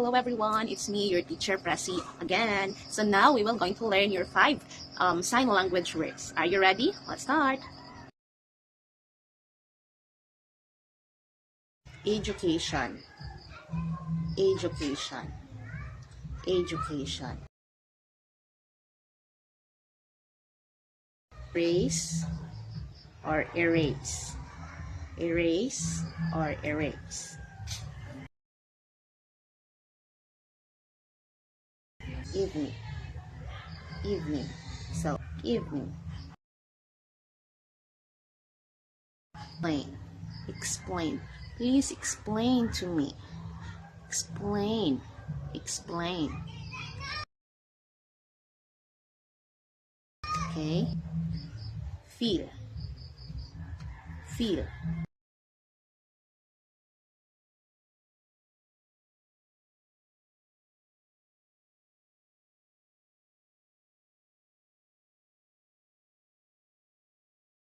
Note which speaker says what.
Speaker 1: Hello everyone, it's me, your teacher Pressy again. So now we will going to learn your 5 sign language words. Are you ready? Let's start. Education, education, education. Erase or erase, erase or erase. Evening, evening. So evening. Explain, explain. Please explain to me. Explain, explain. Okay? Feel, feel.